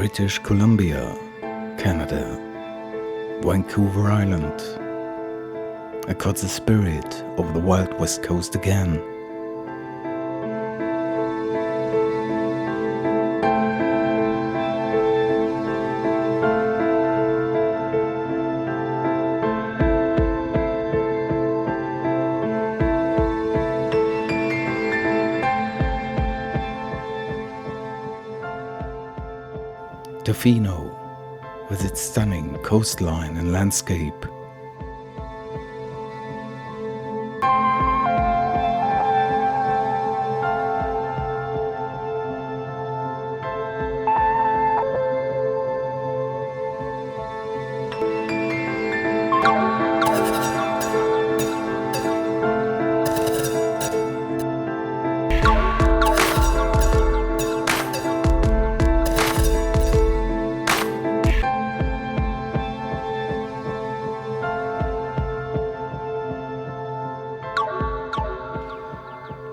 British-Kolumbia, Canada, Vancouver Island. I caught the spirit of the wild West Coast again. Tofino, with its stunning coastline and landscape.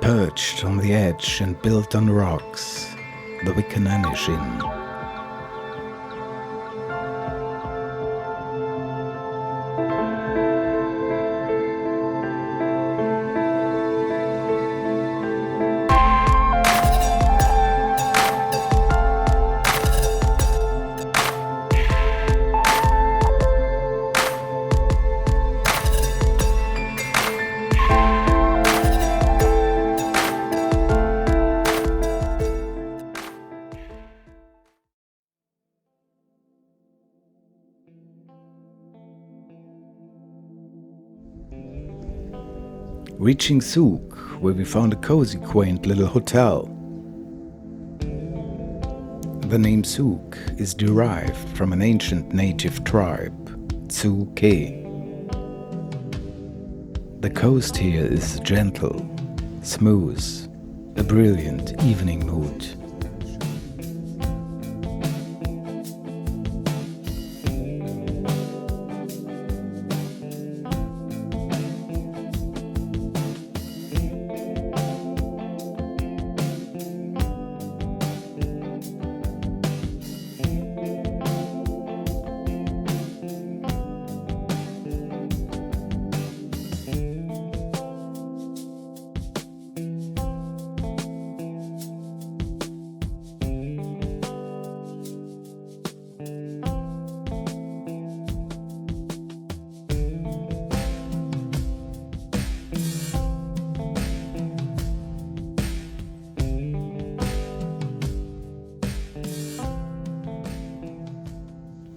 Perched on the edge and built on rocks, the Wickaninnish Inn. Reaching Sooke, where we found a cozy, quaint little hotel. The name Sook is derived from an ancient native tribe, Sooke. The coast here is gentle, smooth, a brilliant evening mood.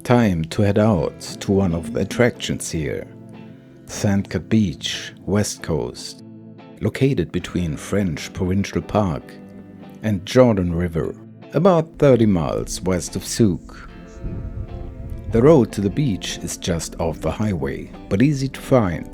Time to head out to one of the attractions here, Sandcut Beach, West Coast, located between French Provincial Park and Jordan River, about 30 miles west of Sooke. The road to the beach is just off the highway, but easy to find.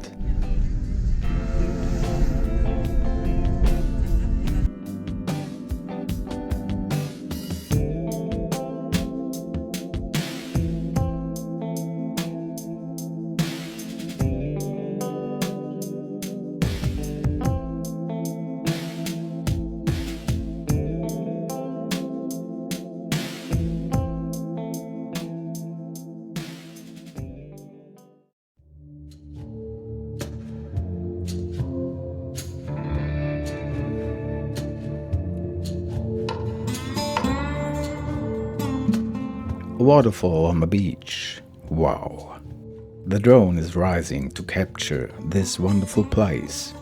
A waterfall on the beach. Wow. The drone is rising to capture this wonderful place.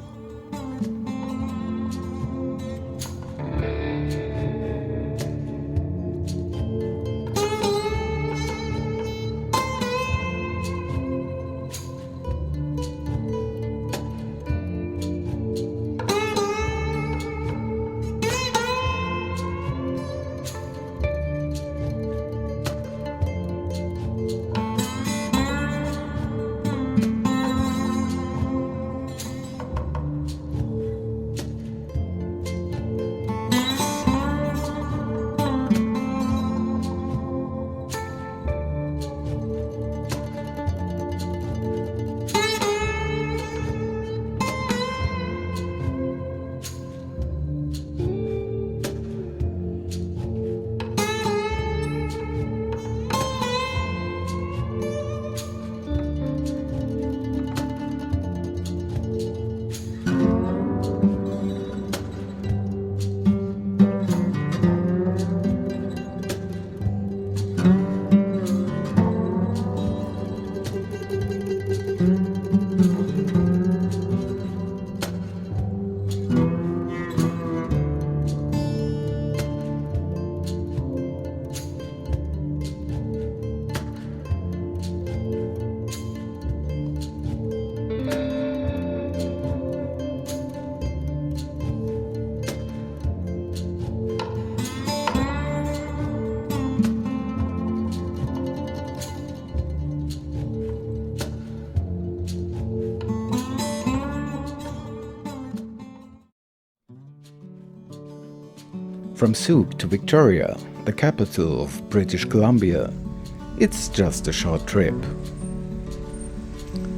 From Sooke to Victoria, the capital of British-Kolumbia, it's just a short trip.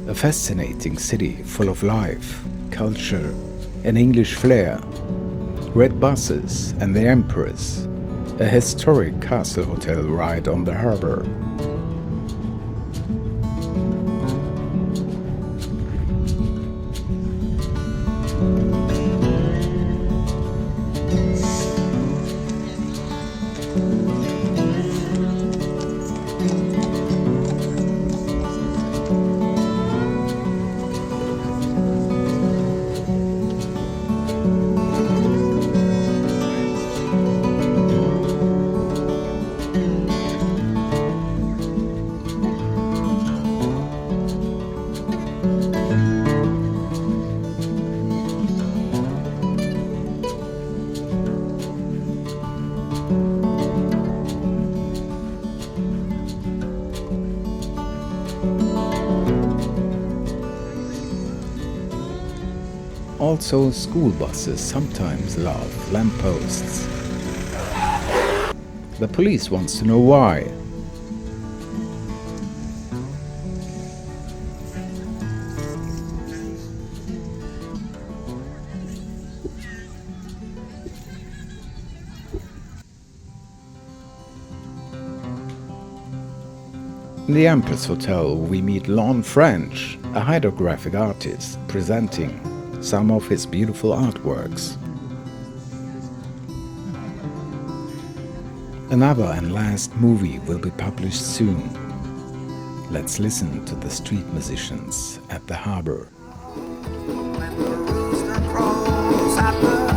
A fascinating city full of life, culture, and English flair. Red buses and the Empress, a historic castle hotel right on the harbor. Also, school buses sometimes love lampposts. The police wants to know why. In the Empress Hotel we meet Lon French, a hydrographic artist, presenting some of his beautiful artworks. Another and last movie will be published soon. Let's listen to the street musicians at the harbor. When the rooster crows at the